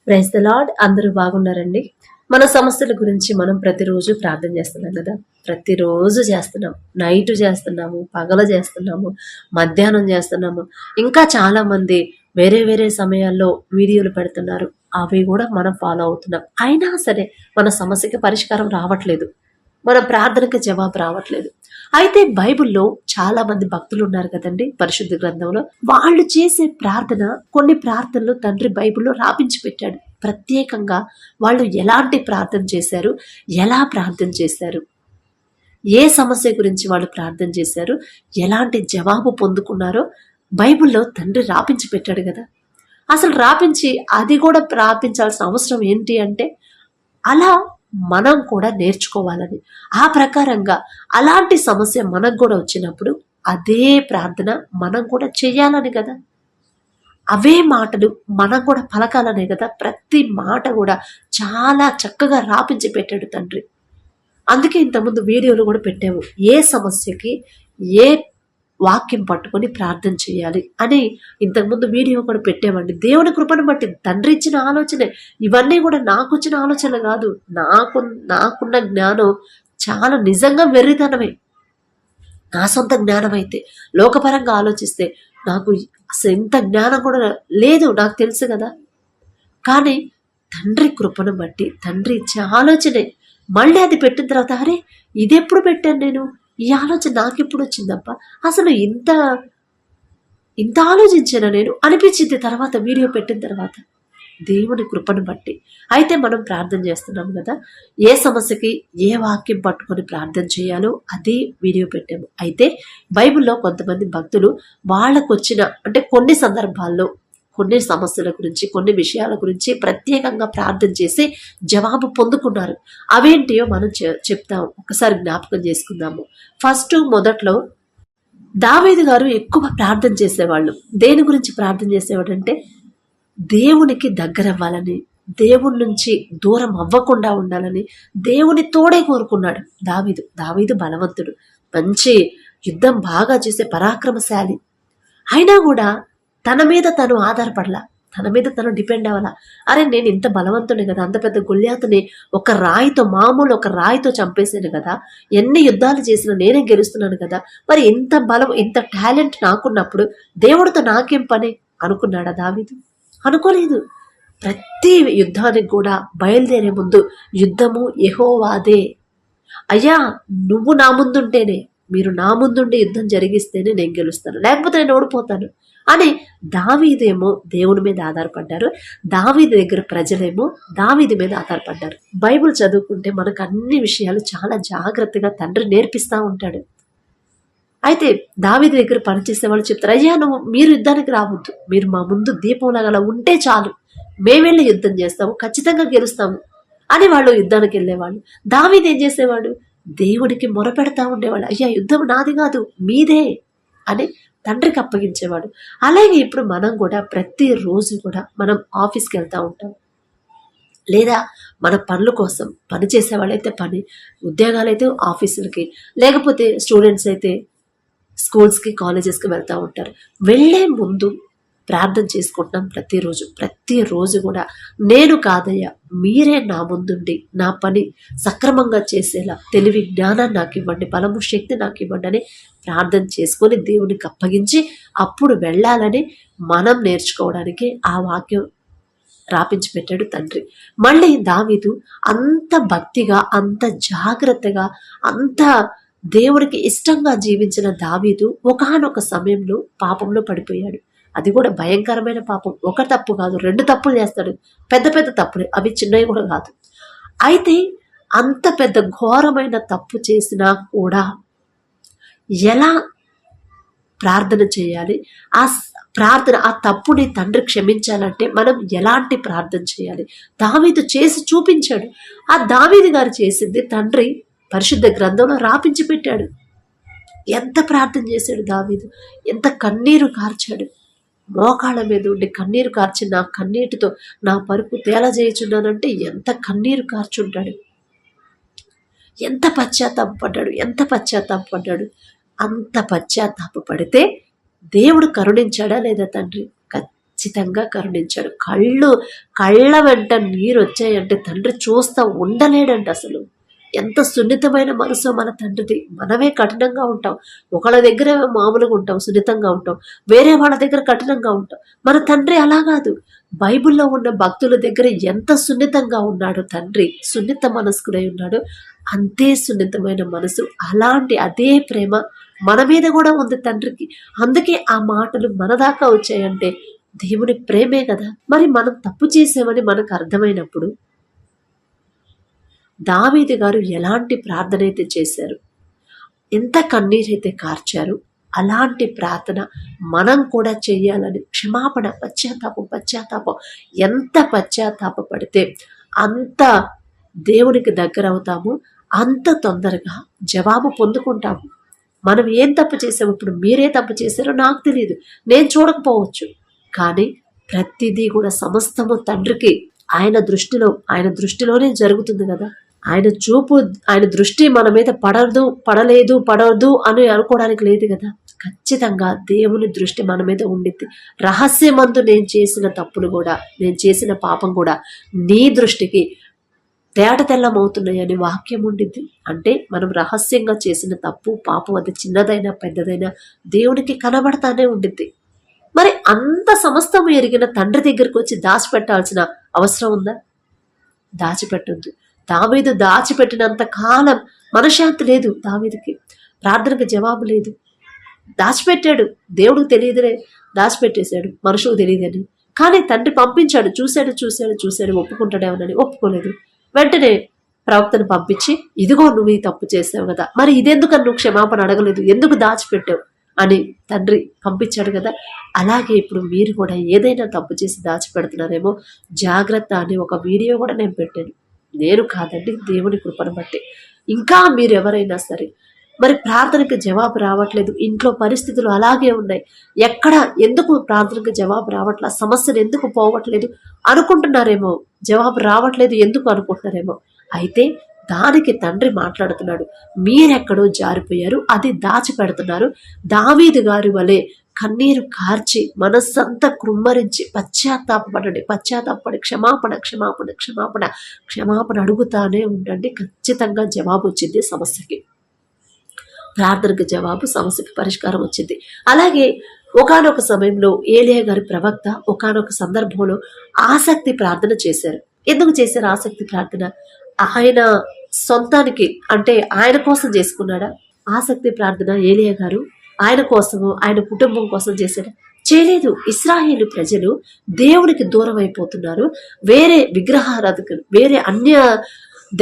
Praise the lord. అందరూ బాగున్నారండి. మన సమస్యల గురించి మనం ప్రతిరోజు ప్రార్థన చేస్తున్నాం కదా. ప్రతిరోజు చేస్తున్నాం, నైట్ చేస్తున్నాము, పగల చేస్తున్నాము, మధ్యాహ్నం చేస్తున్నాము. ఇంకా చాలా మంది వేరే వేరే సమయాల్లో వీడియోలు పెడుతున్నారు. అవి కూడా మనం ఫాలో అవుతున్నాం. అయినా సరే మన సమస్యకి పరిష్కారం రావట్లేదు, మన ప్రార్థనకి జవాబు రావట్లేదు. అయితే బైబిల్లో చాలా మంది భక్తులు ఉన్నారు కదండి, పరిశుద్ధ గ్రంథంలో. వాళ్ళు చేసే ప్రార్థన, కొన్ని ప్రార్థనలు తండ్రి బైబిల్లో రాపించి పెట్టాడు. ప్రత్యేకంగా వాళ్ళు ఎలాంటి ప్రార్థన చేశారు, ఎలా ప్రార్థన చేశారు, ఏ సమస్య గురించి వాళ్ళు ప్రార్థన చేశారు, ఎలాంటి జవాబు పొందుకున్నారో బైబిల్లో తండ్రి రాపించి పెట్టాడు కదా. అసలు రాపించి అది కూడా రాపించాల్సిన అవసరం ఏంటి అంటే, అలా మనం కూడా నేర్చుకోవాలని, ఆ ప్రకారంగా అలాంటి సమస్య మనకు కూడా వచ్చినప్పుడు అదే ప్రార్థన మనం కూడా చెయ్యాలని కదా. అవే మాటలు మనం కూడా పలకాలనే కదా. ప్రతి మాట కూడా చాలా చక్కగా రాపించి పెట్టాడు తండ్రి. అందుకే ఇంతకుముందు వీడియోలు కూడా పెట్టాము, ఏ సమస్యకి ఏ వాక్యం పట్టుకొని ప్రార్థన చేయాలి అని ఇంతకుముందు వీడియో కూడా పెట్టామండి. దేవుని కృపను బట్టి తండ్రి ఇచ్చిన ఆలోచనే ఇవన్నీ కూడా. నాకు వచ్చిన ఆలోచన కాదు, నాకున్న జ్ఞానం చాలా నిజంగా వెర్రితనమే. నా సొంత జ్ఞానం అయితే, లోకపరంగా ఆలోచిస్తే నాకు అసలు ఇంత జ్ఞానం కూడా లేదు, నాకు తెలుసు కదా. కానీ తండ్రి కృపను బట్టి, తండ్రి ఇచ్చే ఆలోచనే. మళ్ళీ అది పెట్టిన తర్వాత, అరే ఇది ఎప్పుడు పెట్టాను నేను, ఈ ఆలోచన నాకెప్పుడు వచ్చిందప్ప, అసలు ఇంత ఇంత ఆలోచించాను నేను అనిపించింది తర్వాత వీడియో పెట్టిన తర్వాత, దేవుని కృపను బట్టి. అయితే మనం ప్రార్థన చేస్తున్నాం కదా, ఏ సమస్యకి ఏ వాక్యం పట్టుకొని ప్రార్థన చేయాలో అదే వీడియో పెట్టాము. అయితే బైబిల్లో కొంతమంది భక్తులు వాళ్ళకు వచ్చిన, అంటే కొన్ని సందర్భాల్లో కొన్ని సమస్యల గురించి, కొన్ని విషయాల గురించి ప్రత్యేకంగా ప్రార్థన చేసి జవాబు పొందుకున్నారు. అవేంటియో మనం చెప్తాము, ఒకసారి జ్ఞాపకం చేసుకుందాము. మొదట్లో దావీదు గారు ఎక్కువ ప్రార్థన చేసేవాళ్ళు. దేని గురించి ప్రార్థన చేసేవాడు అంటే, దేవునికి దగ్గర అవ్వాలని, దేవుడి నుంచి దూరం అవ్వకుండా ఉండాలని, దేవుని తోడే కోరుకున్నాడు దావీదు బలవంతుడు, మంచి యుద్ధం బాగా చేసే పరాక్రమశాలి. అయినా కూడా తన మీద తను ఆధారపడలా, తన మీద తను డిపెండ్ అవ్వాలా. అరే నేను ఇంత బలవంతుని కదా, అంత పెద్ద గొల్యాతుని మామూలు ఒక రాయితో చంపేసాను కదా, ఎన్ని యుద్ధాలు చేసినా నేనే గెలుస్తున్నాను కదా, మరి ఇంత బలం, ఇంత టాలెంట్ నాకున్నప్పుడు దేవుడితో నాకేం పని అనుకున్నాడా దావీదు? అనుకోలేదు. ప్రతి యుద్ధానికి కూడా బయలుదేరే ముందు యుద్ధము యెహోవాదే, అయ్యా నువ్వు నా ముందుంటేనే, మీరు నా ముందుండి యుద్ధం జరిగిస్తేనే నేను గెలుస్తాను, లేకపోతే నేను ఓడిపోతాను అని దావీదేమో దేవుని మీద ఆధారపడ్డారు. దావీదు దగ్గర ప్రజలేమో దావీదు మీద ఆధారపడ్డారు. బైబిల్ చదువుకుంటే మనకు అన్ని విషయాలు చాలా జాగ్రత్తగా తండ్రి నేర్పిస్తూ ఉంటాడు. అయితే దావీదు దగ్గర పనిచేసే వాళ్ళు చెప్తారు, అయ్యా మీరు యుద్ధానికి రావద్దు, మీరు మా ముందు దీపంలాగా ఉంటే చాలు, మేమెళ్ళి యుద్ధం చేస్తాము, ఖచ్చితంగా గెలుస్తాము అని వాళ్ళు యుద్ధానికి వెళ్ళేవాళ్ళు. దావీదు ఏం చేసేవాడు, దేవుడికి మొరపెడతా ఉండేవాడు, అయ్యా యుద్ధం నాది కాదు మీదే అని తండ్రికి అప్పగించేవాడు. అలాగే ఇప్పుడు మనం కూడా ప్రతిరోజు కూడా మనం ఆఫీస్కి వెళ్తూ ఉంటాం, లేదా మన పనుల కోసం, పని చేసే వాళ్ళైతే పని, ఉద్యోగాలైతే ఆఫీసులకి, లేకపోతే స్టూడెంట్స్ అయితే స్కూల్స్కి, కాలేజెస్కి వెళ్తూ ఉంటారు. వెళ్ళే ముందు ప్రార్థన చేసుకుంటున్నాం ప్రతిరోజు కూడా, నేను కాదయ్యా మీరే నా ముందుండి నా పని సక్రమంగా చేసేలా తెలివి జ్ఞానాన్ని నాకు ఇవ్వండి, బలము శక్తి నాకు ఇవ్వండి అని ప్రార్థన చేసుకొని దేవునికి అప్పగించి అప్పుడు వెళ్ళాలని మనం నేర్చుకోవడానికి ఆ వాక్యం రాపించి పెట్టాడు తండ్రి. మళ్ళీ దావీదు అంత భక్తిగా, అంత జాగ్రత్తగా, అంత దేవుడికి ఇష్టంగా జీవించిన దావీదు ఒకానొక సమయంలో పాపంలో పడిపోయాడు. అది కూడా భయంకరమైన పాపం. ఒక తప్పు కాదు, 2 తప్పులు చేస్తాడు, పెద్ద పెద్ద తప్పులే, అవి చిన్నవి కూడా కాదు. అయితే అంత పెద్ద ఘోరమైన తప్పు చేసినా కూడా ఎలా ప్రార్థన చేయాలి, ఆ తప్పుని తండ్రి క్షమించాలంటే మనం ఎలాంటి ప్రార్థన చేయాలి, దావీదు చేసి చూపించాడు. ఆ దావీదు గారు చేసింది తండ్రి పరిశుద్ధ గ్రంథంలో రాపించి పెట్టాడు. ఎంత ప్రార్థన చేశాడు దావీదు, ఎంత కన్నీరు కార్చాడు, మోకాళ్ళ మీద ఉండి కన్నీరు కార్చి, నా కన్నీటితో నా పరుపు తేల చేయుచున్నానంటే ఎంత కన్నీరు కార్చుంటాడు, ఎంత పశ్చాత్తాపడ్డాడు. అంత పశ్చాత్తాప పడితే దేవుడు కరుణించాడా లేదా తండ్రి? ఖచ్చితంగా కరుణించాడు. కళ్ళ వెంట నీరు వచ్చాయంటే తండ్రి చూస్తా ఉండలేడంట అసలు. ఎంత సున్నితమైన మనసు మన తండ్రిది. మనమే కఠినంగా ఉంటాం. ఒకళ్ళ దగ్గర మామూలుగా ఉంటాం, సున్నితంగా ఉంటాం, వేరే వాళ్ళ దగ్గర కఠినంగా ఉంటాం. మన తండ్రి అలా కాదు. బైబిల్లో ఉన్న భక్తుల దగ్గర ఎంత సున్నితంగా ఉన్నాడు తండ్రి, సున్నిత మనస్కుడై ఉన్నాడు. అంతే సున్నితమైన మనసు, అలాంటి అదే ప్రేమ మన మీద కూడా ఉంది తండ్రికి. అందుకే ఆ మాటలు మన దాకా వచ్చాయంటే దేవుని ప్రేమే కదా. మరి మనం తప్పు చేసామని మనకు అర్థమైనప్పుడు దావీదు గారు ఎలాంటి ప్రార్థన అయితే చేశారు, ఎంత కన్నీరైతే కార్చారు, అలాంటి ప్రార్థన మనం కూడా చెయ్యాలని క్షమాపణ, పశ్చాత్తాపం ఎంత పశ్చాత్తాపడితే అంత దేవునికి దగ్గర అవుతాము, అంత తొందరగా జవాబు పొందుకుంటాము. మనం ఏం తప్పు చేసాము, ఇప్పుడు మీరే తప్పు చేశారో నాకు తెలియదు, నేను చూడకపోవచ్చు, కానీ ప్రతిదీ కూడా సమస్తము తండ్రికి ఆయన దృష్టిలోనే జరుగుతుంది కదా. ఆయన దృష్టి మన మీద పడలేదు అని అనుకోవడానికి లేదు కదా. ఖచ్చితంగా దేవుని దృష్టి మన మీద ఉండిద్ది. రహస్యమందు నేను చేసిన తప్పులు కూడా, నేను చేసిన పాపం కూడా నీ దృష్టికి తేట తెల్లమవుతున్నాయని వాక్యం ఉండిద్ది. అంటే మనం రహస్యంగా చేసిన తప్పు పాపం, అది చిన్నదైనా పెద్దదైనా దేవునికి కనబడతానే ఉండిద్ది. మరి అంత సమస్తము ఎరిగిన తండ్రి దగ్గరికి వచ్చి దాచిపెట్టాల్సిన అవసరం ఉందా? దాచిపెట్టొద్దు. దావీదు దాచిపెట్టినంత కాలం మనశ్శాంతి లేదు దావీదుకి, ప్రార్థనకు జవాబు లేదు. దాచిపెట్టాడు, దేవుడికి తెలియదులే, దాచిపెట్టేశాడు, మనుషులకు తెలియదని. కానీ తండ్రి పంపించాడు, చూశాడు, ఒప్పుకుంటాడేమోనని. ఒప్పుకోలేదు. వెంటనే ప్రవక్తను పంపించి, ఇదిగో నువ్వు ఈ తప్పు చేసావు కదా, మరి ఇదెందుకని నువ్వు క్షమాపణ అడగలేదు, ఎందుకు దాచిపెట్టావు అని తండ్రి పంపించాడు కదా. అలాగే ఇప్పుడు మీరు కూడా ఏదైనా తప్పు చేసి దాచిపెడుతున్నారేమో, జాగ్రత్త అని ఒక వీడియో కూడా నేను పెట్టాను. నేను కాదండి, దేవుని కృపను బట్టి. ఇంకా మీరు ఎవరైనా సరే మరి ప్రార్థనకు జవాబు రావట్లేదు, ఇంట్లో పరిస్థితులు అలాగే ఉన్నాయి, ఎందుకు ప్రార్థనకు జవాబు రావట్లా, సమస్యలు ఎందుకు పోవట్లేదు అనుకుంటున్నారేమో, జవాబు రావట్లేదు ఎందుకు అనుకుంటున్నారేమో. అయితే దానికి తండ్రి మాట్లాడుతున్నాడు, మీరెక్కడో జారిపోయారు, అది దాచిపెడుతున్నారు. దావీదు గారి వలె కన్నీరు కార్చి మనస్సంతా కృమ్మరించి పశ్చాత్తాపడి క్షమాపణ అడుగుతానే ఉండండి. ఖచ్చితంగా జవాబు వచ్చింది సమస్యకి, ప్రార్థనకు జవాబు, సమస్యకి పరిష్కారం వచ్చింది. అలాగే ఒకానొక సమయంలో ఏలియా గారి ప్రవక్త ఒకానొక సందర్భంలో ఆసక్తి ప్రార్థన చేశారు. ఎందుకు చేశారు ఆసక్తి ప్రార్థన? ఆయన సొంతానికి, అంటే ఆయన కోసం చేసుకున్నాడా ఆసక్తి ప్రార్థన? ఏలియా గారు ఆయన కోసము, ఆయన కుటుంబం కోసం చేశాడా? చేయలేదు. ఇశ్రాయేలు ప్రజలు దేవునికి దూరం అయిపోతున్నారు, వేరే విగ్రహారాధకులు, వేరే అన్య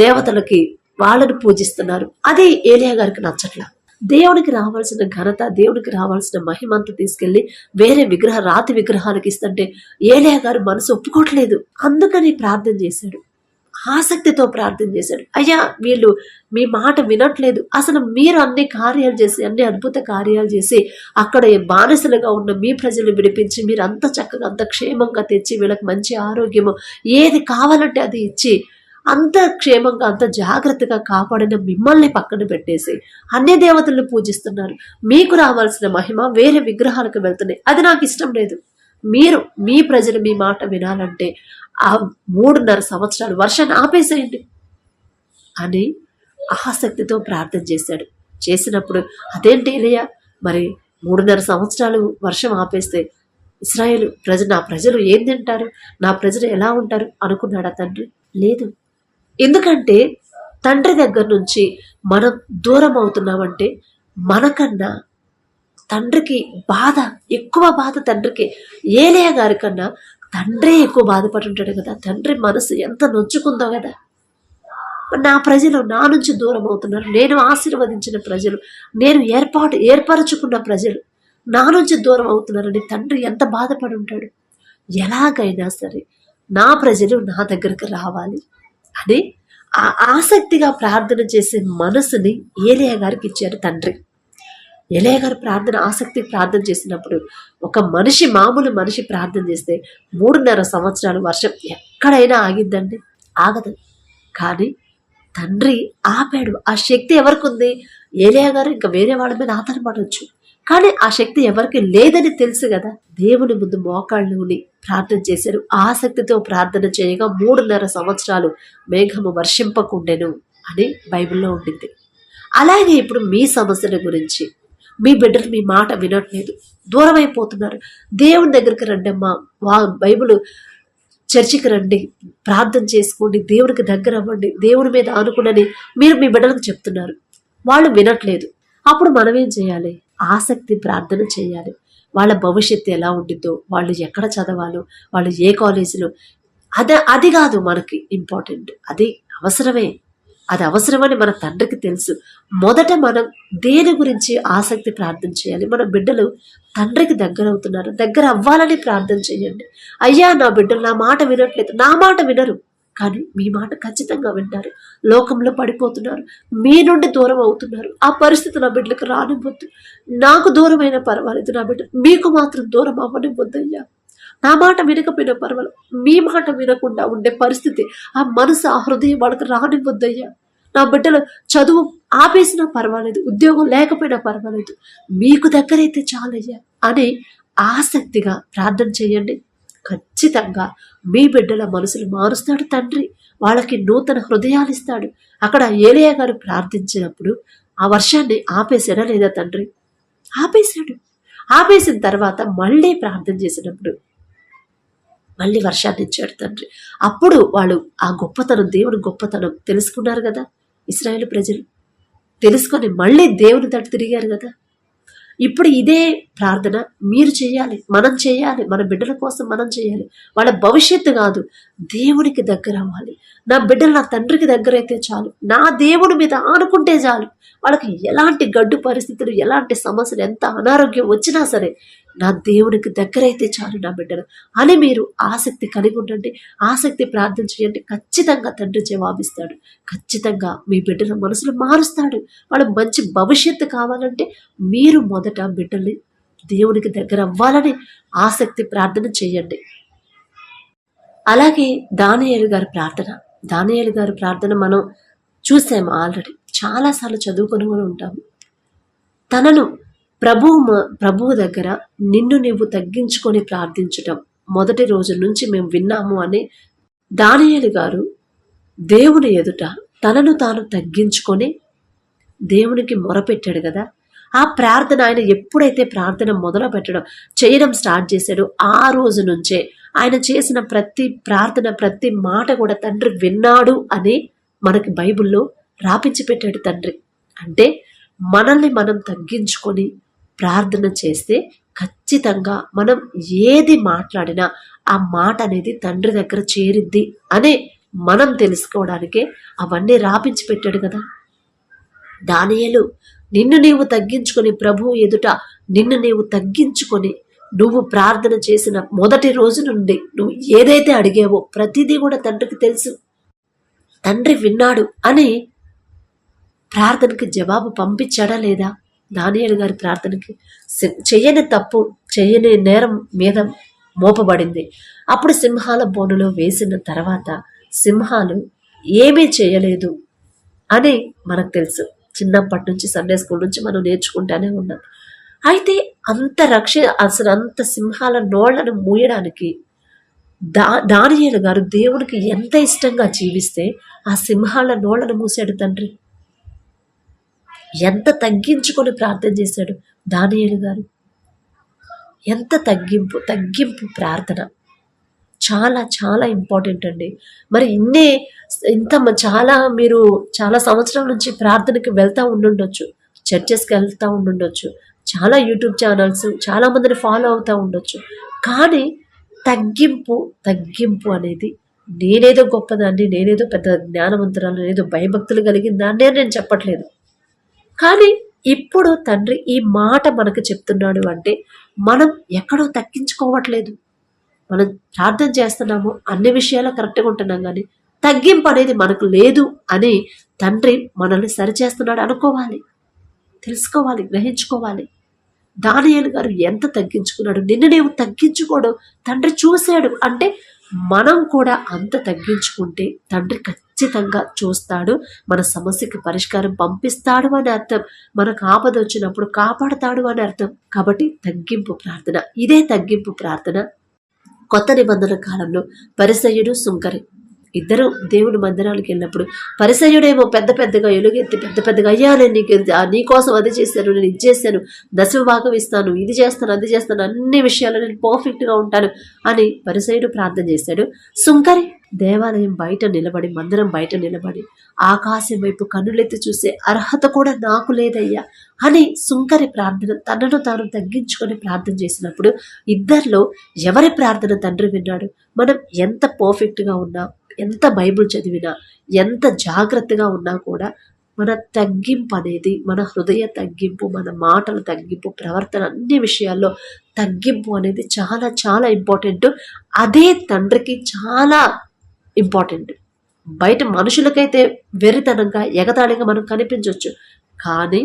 దేవతలకి వాళ్ళని పూజిస్తున్నారు. అది ఏలియా గారికి నచ్చట్లా. దేవునికి రావాల్సిన ఘనత, దేవునికి రావాల్సిన మహిమంతా తీసుకెళ్లి వేరే రాతి విగ్రహాలకు ఇస్తుంటే ఏలియా గారు మనసు ఒప్పుకోవట్లేదు. అందుకని ప్రార్థన చేశాడు, ఆసక్తితో ప్రార్థన చేశాడు. అయ్యా వీళ్ళు మీ మాట వినట్లేదు, అసలు మీరు అన్ని కార్యాలు చేసి, అన్ని అద్భుత కార్యాలు చేసి అక్కడ బానిసలుగా ఉన్న మీ ప్రజలు విడిపించి, మీరు అంత చక్కగా అంత క్షేమంగా తెచ్చి వీళ్ళకి మంచి ఆరోగ్యము, ఏది కావాలంటే అది ఇచ్చి అంత క్షేమంగా అంత జాగ్రత్తగా కాపాడిన మిమ్మల్ని పక్కన పెట్టేసి అన్ని దేవతలను పూజిస్తున్నారు. మీకు రావాల్సిన మహిమ వేరే విగ్రహాలకు వెళ్తున్నాయి, అది నాకు ఇష్టం లేదు. మీ ప్రజలు మీ మాట వినాలంటే ఆ 3.5 సంవత్సరాలు వర్షాన్ని ఆపేసేయండి అని ఆసక్తితో ప్రార్థన చేశాడు. చేసినప్పుడు అదేంటి ఏలియా, మరి 3.5 సంవత్సరాలు వర్షం ఆపేస్తే ఇశ్రాయేలు నా ప్రజలు ఏం తింటారు, నా ప్రజలు ఎలా ఉంటారు అనుకున్నాడా తండ్రి? లేదు. ఎందుకంటే తండ్రి దగ్గర నుంచి మనం దూరం అవుతున్నామంటే మనకన్నా తండ్రికి ఎక్కువ బాధ తండ్రికి. ఏలియా గారి కన్నా తండ్రే ఎక్కువ బాధపడి ఉంటాడు కదా. తండ్రి మనసు ఎంత నొచ్చుకుందో కదా. నా ప్రజలు నా నుంచి దూరం అవుతున్నారు, నేను ఆశీర్వదించిన ప్రజలు, నేను ఏర్పరచుకున్న ప్రజలు నా నుంచి దూరం అవుతున్నారని తండ్రి ఎంత బాధపడి ఉంటాడు. ఎలాగైనా సరే నా ప్రజలు నా దగ్గరకు రావాలి అని ఆ ఆసక్తిగా ప్రార్థన చేసే మనసుని ఏలియా గారికి ఇచ్చారు తండ్రి. ఏలియా గారు ఆసక్తి ప్రార్థన చేసినప్పుడు, ఒక మామూలు మనిషి ప్రార్థన చేస్తే 3.5 సంవత్సరాలు వర్షం ఎక్కడైనా ఆగిద్దండి? ఆగదు. కానీ తండ్రి ఆపాడు. ఆ శక్తి ఎవరికి ఉంది? ఏలియా గారు ఇంకా వేరే వాళ్ళ మీద ఆధారపడవచ్చు, కానీ ఆ శక్తి ఎవరికి లేదని తెలుసు కదా. దేవుని ముందు మోకాళ్ళుని ప్రార్థన చేశారు. ఆసక్తితో ప్రార్థన చేయగా 3.5 సంవత్సరాలు మేఘము వర్షింపకుండెను అని బైబిల్లో ఉండింది. అలాగే ఇప్పుడు మీ సమస్యల గురించి, మీ బిడ్డలు మీ మాట వినట్లేదు, దూరం అయిపోతున్నారు, దేవుని దగ్గరికి రండి అమ్మా, బైబిల్ చర్చికి రండి, ప్రార్థన చేసుకోండి, దేవునికి దగ్గర అవ్వండి, దేవుని మీద ఆనుకునని మీరు మీ బిడ్డలకు చెప్తున్నారు, వాళ్ళు వినట్లేదు. అప్పుడు మనం ఏం చేయాలి? ఆసక్తి ప్రార్థన చేయాలి. వాళ్ళ భవిష్యత్తు ఎలా ఉండిద్దో, వాళ్ళు ఎక్కడ చదవాలో, వాళ్ళు ఏ కాలేజీలో, అది కాదు మనకి ఇంపార్టెంట్. అది అవసరమే, అది అవసరమని మన తండ్రికి తెలుసు. మొదట మనం దేని గురించి ఆసక్తి ప్రార్థన చేయాలి? మన బిడ్డలు తండ్రికి దగ్గర అవుతున్నారు, దగ్గర అవ్వాలని ప్రార్థన చేయండి. అయ్యా నా బిడ్డలు నా మాట వినట్లేదు, నా మాట వినరు, కానీ మీ మాట ఖచ్చితంగా వింటారు. లోకంలో పడిపోతున్నారు, మీ నుండి దూరం అవుతున్నారు. ఆ పరిస్థితి నా బిడ్డలకు రానివ్వద్దు. నాకు దూరమైన పర్వాలేదు, నా బిడ్డ మీకు మాత్రం దూరం అవ్వనివ్వద్దయ్యా. నా మాట వినకపోయినా పర్వాలేదు, మీ మాట వినకుండా ఉండే పరిస్థితి, ఆ మనసు, ఆ హృదయం వాళ్ళకి రానివ్వద్దయ్యా. నా బిడ్డలు చదువు ఆపేసినా పర్వాలేదు, ఉద్యోగం లేకపోయినా పర్వాలేదు, మీకు దగ్గరైతే చాలయ్యా అని ఆసక్తిగా ప్రార్థన చేయండి. ఖచ్చితంగా మీ బిడ్డల మనసులు మారుస్తాడు తండ్రి. వాళ్ళకి నూతన హృదయాలు ఇస్తాడు. అక్కడ ఏలియా గారు ప్రార్థించినప్పుడు ఆ వర్షాన్ని ఆపేసాడా లేదా తండ్రి? ఆపేశాడు. ఆపేసిన తర్వాత మళ్ళీ ప్రార్థన చేసినప్పుడు మళ్ళీ వర్షాన్ని ఇచ్చాడు తండ్రి. అప్పుడు వాళ్ళు ఆ గొప్పతనం, దేవుని గొప్పతనం తెలుసుకున్నారు కదా. ఇశ్రాయేలు ప్రజలు తెలుసుకొని మళ్ళీ దేవుని తట్టు తిరిగారు కదా. ఇప్పుడు ఇదే ప్రార్థన మీరు చేయాలి, మనం చేయాలి, మన బిడ్డల కోసం మనం చేయాలి. వాళ్ళ భవిష్యత్తు కాదు, దేవునికి దగ్గర అవ్వాలి. నా బిడ్డలు నా తండ్రికి దగ్గర అయితే చాలు, నా దేవుని మీద ఆనుకుంటే చాలు, వాళ్ళకి ఎలాంటి గడ్డు పరిస్థితులు, ఎలాంటి సమస్యలు, ఎంత అనారోగ్యం వచ్చినా సరే నా దేవునికి దగ్గర అయితే చాలు నా బిడ్డలు అని మీరు ఆసక్తి కలిగి ఉండండి. ఆసక్తి ప్రార్థన చేయండి. ఖచ్చితంగా తండ్రి జవాబిస్తాడు. ఖచ్చితంగా మీ బిడ్డల మనసులు మారుస్తాడు. వాళ్ళ మంచి భవిష్యత్తు కావాలంటే మీరు మొదట బిడ్డల్ని దేవునికి దగ్గర అవ్వాలని ఆసక్తి ప్రార్థన చేయండి. అలాగే దానియేలు గారి ప్రార్థన మనం చూసాము ఆల్రెడీ, చాలాసార్లు చదువుకొని కూడా ఉంటాము. తనను ప్రభువు దగ్గర నిన్ను నీవు తగ్గించుకొని ప్రార్థించటం మొదటి రోజు నుంచి మేము విన్నాము అని దానియేలు గారు దేవుని ఎదుట తనను తాను తగ్గించుకొని దేవునికి మొరపెట్టాడు కదా. ఆ ప్రార్థన ఆయన ఎప్పుడైతే ప్రార్థన మొదలు చేయడం స్టార్ట్ చేశాడో ఆ రోజు నుంచే ఆయన చేసిన ప్రతి ప్రార్థన, ప్రతి మాట కూడా తండ్రి విన్నాడు అని మనకి బైబిల్లో రాపించి పెట్టాడు తండ్రి. అంటే మనల్ని మనం తగ్గించుకొని ప్రార్థన చేస్తే ఖచ్చితంగా మనం ఏది మాట్లాడినా ఆ మాట అనేది తండ్రి దగ్గర చేరిద్ది అనే మనం తెలుసుకోవడానికే అవన్నీ రాపించి పెట్టాడు కదా. దానియేలు నిన్ను నీవు తగ్గించుకొని, ప్రభువు ఎదుట నిన్ను నీవు తగ్గించుకొని నువ్వు ప్రార్థన చేసిన మొదటి రోజు నుండి నువ్వు ఏదైతే అడిగావో ప్రతిదీ కూడా తండ్రికి తెలుసు, తండ్రి విన్నాడు అని ప్రార్థనకి జవాబు పంపించాడా లేదా? దానియేలు గారి ప్రార్థనకి చెయ్యని తప్పు, చెయ్యని నేరం మీద మోపబడింది. అప్పుడు సింహాల బోనులో వేసిన తర్వాత సింహాలు ఏమీ చేయలేదు అని మనకు తెలుసు. చిన్నప్పటి నుంచి సండే స్కూల్ నుంచి మనం నేర్చుకుంటానే ఉన్నాం. అయితే అసలు అంత సింహాల నోళ్లను మూయడానికి దానియేలు గారు దేవునికి ఎంత ఇష్టంగా జీవిస్తే ఆ సింహాల నోళ్లను మూసాడు తండ్రి. ఎంత తగ్గించుకొని ప్రార్థన చేశాడు దానియేలు గారు. ఎంత తగ్గింపు ప్రార్థన చాలా చాలా ఇంపార్టెంట్ అండి. మరి చాలా మీరు చాలా సంవత్సరాల నుంచి ప్రార్థనకి వెళ్తూ ఉండుండొచ్చు, చర్చెస్కి వెళ్తూ ఉండుండొచ్చు, చాలా యూట్యూబ్ ఛానల్స్ చాలా మందిని ఫాలో అవుతూ ఉండొచ్చు. కానీ తగ్గింపు అనేది నేనేదో గొప్పదాన్ని, నేనేదో పెద్ద జ్ఞానవంతురాలు, నేనేదో భయభక్తులు కలిగిన దాన్నే నేను చెప్పట్లేదు. కానీ ఇప్పుడు తండ్రి ఈ మాట మనకు చెప్తున్నాడు అంటే మనం ఎక్కడో తగ్గించుకోవట్లేదు. మనం ప్రార్థన చేస్తున్నాము, అన్ని విషయాలు కరెక్ట్గా ఉంటున్నాం, కానీ తగ్గింపు అనేది మనకు లేదు అని తండ్రి మనల్ని సరిచేస్తున్నాడు అనుకోవాలి, తెలుసుకోవాలి, గ్రహించుకోవాలి. దానియేలు గారు ఎంత తగ్గించుకున్నాడు, నిన్ను నీవు తగ్గించుకోవడం తండ్రి చూశాడు. అంటే మనం కూడా అంత తగ్గించుకుంటే తండ్రి ఖచ్చితంగా చూస్తాడు, మన సమస్యకి పరిష్కారం పంపిస్తాడు అని అర్థం. మనకు ఆపద వచ్చినప్పుడు కాపాడతాడు అని అర్థం. కాబట్టి తగ్గింపు ప్రార్థన, ఇదే తగ్గింపు ప్రార్థన. కొత్త నిబంధన కాలంలో పరిసయ్యుడు సుంకరి ఇద్దరు దేవుడి మందిరానికి వెళ్ళినప్పుడు, పరిసయ్యుడేమో పెద్ద పెద్దగా ఎలుగెత్తి పెద్ద పెద్దగా, అయ్యా నేను నీకోసం అది చేశాను, నేను ఇది చేశాను, దశమ భాగం ఇస్తాను, ఇది చేస్తాను, అది చేస్తాను, అన్ని విషయాలు నేను పర్ఫెక్ట్గా ఉంటాను అని పరిసయ్యుడు ప్రార్థన చేశాడు. సుంకరి దేవాలయం బయట నిలబడి, మందిరం బయట నిలబడి ఆకాశం వైపు కన్నులెత్తి చూసే అర్హత కూడా నాకు లేదయ్యా అని సుంకరి ప్రార్థన, తనను తాను తగ్గించుకొని ప్రార్థన చేసినప్పుడు ఇద్దరిలో ఎవరి ప్రార్థన తండ్రి విన్నాడు? మనం ఎంత పర్ఫెక్ట్గా ఉన్నా, ఎంత బైబిల్ చదివినా, ఎంత జాగ్రత్తగా ఉన్నా కూడా మన తగ్గింపు అనేది, మన హృదయ తగ్గింపు, మన మాటల తగ్గింపు, ప్రవర్తన, అన్ని విషయాల్లో తగ్గింపు అనేది చాలా చాలా ఇంపార్టెంట్. అదే తండ్రికి చాలా ఇంపార్టెంట్. బయట మనుషులకైతే వెరితనంగా ఎగతాళిగా మనం కనిపించవచ్చు, కానీ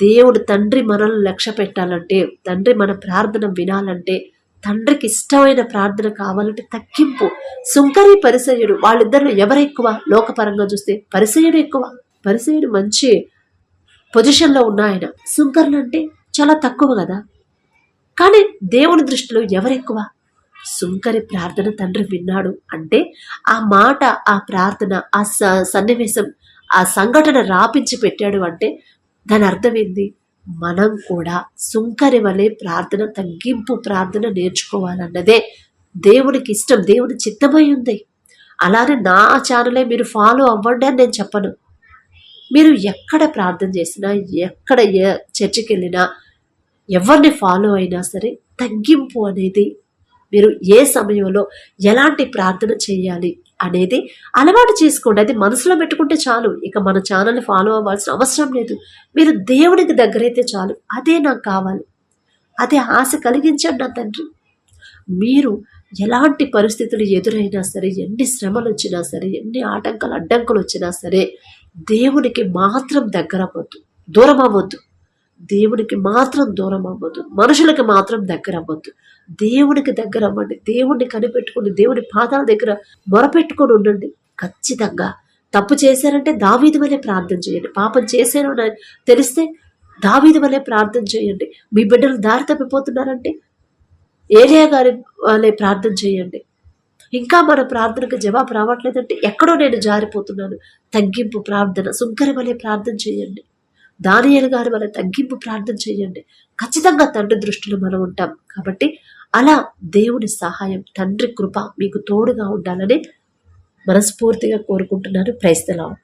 దేవుడు తండ్రి మనల్ని లక్ష్య పెట్టాలంటే, తండ్రి మన ప్రార్థన వినాలంటే, తండ్రికి ఇష్టమైన ప్రార్థన కావాలంటే తగ్గింపు. సుంకరి పరిసయ్యుడు వాళ్ళిద్దరిలో ఎవరు ఎక్కువ? లోకపరంగా చూస్తే పరిసయ్యుడు ఎక్కువ. పరిసయ్యుడు మంచి పొజిషన్లో ఉన్న ఆయన, సుంకర్లు అంటే చాలా తక్కువ కదా. కానీ దేవుని దృష్టిలో ఎవరు ఎక్కువ? సుంకరి ప్రార్థన తండ్రి విన్నాడు అంటే ఆ మాట, ఆ ప్రార్థన, ఆ సన్నివేశం, ఆ సంఘటన రాపించి పెట్టాడు అంటే దాని అర్థం ఏంది? మనం కూడా సుంకరి వలె ప్రార్థన, తగ్గింపు ప్రార్థన నేర్చుకోవాలన్నదే దేవునికి ఇష్టం, దేవుని చిత్తమై ఉంది. అలానే నా ఛానలే మీరు ఫాలో అవ్వండి అని నేను చెప్పను. మీరు ఎక్కడ ప్రార్థన చేసినా, ఎక్కడ చర్చికి వెళ్ళినా, ఎవరిని ఫాలో అయినా సరే తగ్గింపు అనేది, మీరు ఏ సమయంలో ఎలాంటి ప్రార్థన చేయాలి అనేది అలవాటు చేసుకోండి. అది మనసులో పెట్టుకుంటే చాలు. ఇక మన ఛానల్ని ఫాలో అవ్వాల్సిన అవసరం లేదు. మీరు దేవునికి దగ్గరైతే చాలు. అదే నాకు కావాలి, అదే ఆశ కలిగించండి నా తండ్రి. మీరు ఎలాంటి పరిస్థితులు ఎదురైనా సరే, ఎన్ని శ్రమలు వచ్చినా సరే, ఎన్ని ఆటంకాలు అడ్డంకులు వచ్చినా సరే, దేవునికి మాత్రం దగ్గర అవ్వద్దు, దూరం అవ్వద్దు. దేవునికి మాత్రం దూరం అవ్వద్దు, మనుషులకి మాత్రం దగ్గర అవ్వద్దు. దేవునికి దగ్గర అవ్వండి. దేవుణ్ణి కనిపెట్టుకుని దేవుని పాదాల దగ్గర మొరపెట్టుకొని ఉండండి. ఖచ్చితంగా తప్పు చేశారంటే దావీదు వలె ప్రార్థన చేయండి. పాపం చేశాను అని తెలిస్తే దావీదు వలె ప్రార్థన చేయండి. మీ బిడ్డలు దారి తప్పిపోతున్నారంటే ఏలియా గారి వలె ప్రార్థన చేయండి. ఇంకా మన ప్రార్థనకు జవాబు రావట్లేదంటే ఎక్కడో నేను జారిపోతున్నాను, తగ్గింపు ప్రార్థన, సుంకరి వలె ప్రార్థన చేయండి. దానియేలు గారి వల్ల తగ్గింపు ప్రార్థన చేయండి. ఖచ్చితంగా తండ్రి దృష్టిలో మనం ఉంటాం. కాబట్టి అలా దేవుని సహాయం, తండ్రి కృప మీకు తోడుగా ఉండాలని మనస్ఫూర్తిగా కోరుకుంటున్నాను. Praise the lord.